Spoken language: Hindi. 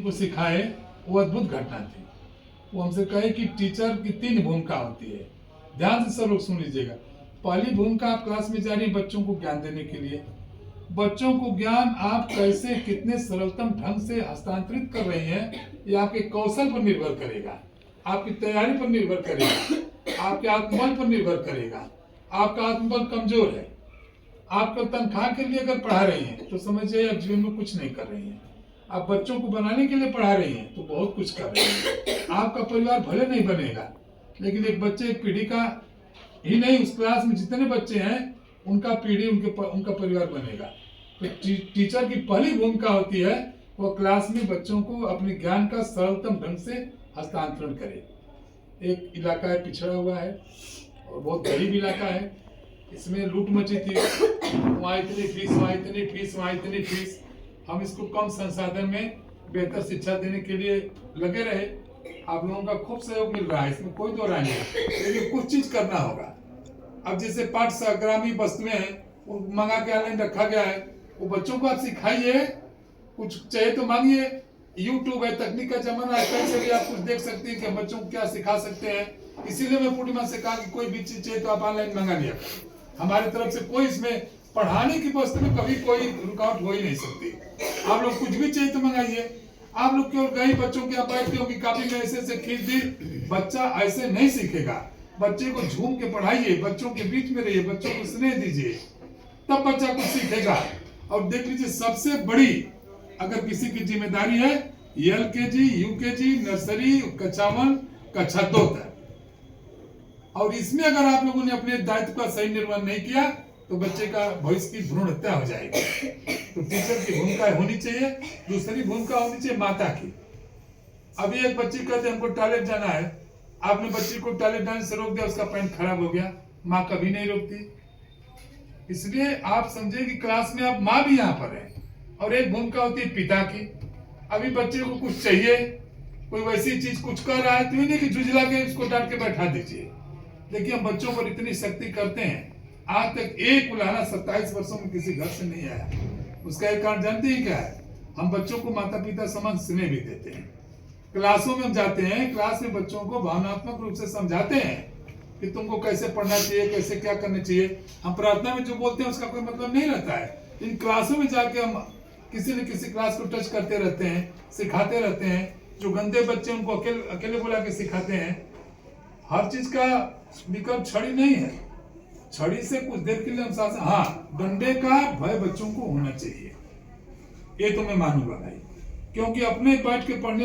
को सिखाए वो अद्भुत घटना थी। वो हमसे कहे कि टीचर की 3 भूमिका होती है। ध्यान से सब लोग सुन लीजिएगा। पहली भूमिका आप क्लास में जा रही है बच्चों को ज्ञान देने के लिए। बच्चों को ज्ञान आप कैसे कितने सरलतम ढंग से हस्तांतरित कर रहे हैं ये आपके कौशल पर निर्भर करेगा, आपकी तैयारी पर निर्भर करेगा, आपके आत्मबल पर निर्भर करेगा। आपका आत्मबल कमजोर है, आपको तनख्वाह के लिए अगर पढ़ा रही हैं तो समझिए आप जीवन में कुछ नहीं कर रही हैं। आप बच्चों को बनाने के लिए पढ़ा रही हैं तो बहुत कुछ कर रही हैं। आपका परिवार भले नहीं बनेगा, लेकिन एक बच्चे एक पीढ़ी का ही नहीं, उस क्लास में जितने बच्चे हैं उनका पीढ़ी उनका परिवार बनेगा। तो टीचर की पहली भूमिका होती है वो क्लास में बच्चों को अपने ज्ञान का सरलतम ढंग से हस्तांतरण करे। एक इलाका है पिछड़ा हुआ है और बहुत गरीब इलाका है, इसमें लूट मची थी। वहाँ इतनी फीस, वहाँ इतनी फीस, वहाँ इतनी फीस। हम इसको कम संसाधन में बेहतर शिक्षा देने के लिए लगे रहे। आप लोगों का खूब सहयोग मिल रहा है, इसमें कोई दो राय नहीं, लेकिन कुछ चीज करना होगा। अब जैसे पाठ्य ग्रामीण वस्तुएं हैं वो मंगा के ऑनलाइन रखा गया है, वो बच्चों को आप सिखाइए, कुछ चाहिए तो मांगिए। यूट्यूब है, तकनीक का जमाना है, कहीं से भी आप कुछ देख सकते हैं कि बच्चों को क्या सिखा सकते हैं। इसीलिए मैं पूर्णिमा से कहा कि कोई भी चीज चाहिए तो आप ऑनलाइन मंगा लिया। हमारी तरफ से कोई इसमें पढ़ाने की वस्तु में कभी कोई रुकावट हो ही नहीं सकती। आप लोग कुछ भी चाहिए तो मंगाइए। आप लोग केवल गए बच्चों के यहाँ बैठ के उनकी कॉपी में ऐसे खींच दी, बच्चा ऐसे नहीं सीखेगा। बच्चे को झूम के पढ़ाइए, बच्चों के बीच में रहिए, बच्चों को स्नेह दीजिए, तब बच्चा कुछ सीखेगा। और देख लीजिए सबसे बड़ी अगर किसी की जिम्मेदारी है LKG, UKG, नर्सरी, कक्षा 1, कक्षा 2 तक। और इसमें अगर आप लोगों ने अपने दायित्व का सही निर्वहन नहीं किया तो बच्चे का भविष्य की भ्रूण हत्या हो जाएगी। तो टीचर की भूमिका होनी चाहिए। दूसरी भूमिका होनी चाहिए माता की। अभी एक बच्ची कहते हमको टॉयलेट जाना है, आपने बच्ची को टॉयलेट जाने से रोक दिया, उसका पैंट खराब हो गया, माँ कभी नहीं रोकती। इसलिए आप समझे कि क्लास में आप माँ भी यहाँ पर है। और एक भूमिका होती है पिता की। अभी बच्चे को कुछ चाहिए, कोई वैसी चीज कुछ कर रहा है तो ये नहीं कि झुझला के उसको डांट के बैठा दीजिए। देखिए हम बच्चों पर इतनी शक्ति करते हैं, आज तक एक उलाहना 27 वर्षों में किसी घर से नहीं आया। उसका एक कारण जानते हैं क्या है? हम बच्चों को माता पिता समान स्नेह भी देते हैं। क्लासों में हम जाते हैं, क्लास में बच्चों को भावनात्मक रूप से समझाते हैं कि तुमको कैसे पढ़ना चाहिए, कैसे क्या करना चाहिए। हम प्रार्थना में जो बोलते हैं उसका कोई मतलब नहीं रहता है। इन क्लासों में जाके हम किसी न किसी क्लास को टच करते रहते हैं, सिखाते रहते हैं। जो गंदे बच्चे उनको अकेले बुला के सिखाते हैं। हर चीज का विकल्प छड़ी नहीं है। छड़ी से कुछ देर के लिए हम शासन, हाँ डंडे का भय बच्चों को होना चाहिए, ये तो मैं मानूंगा भाई। क्योंकि अपने बैठ के पढ़ने वाले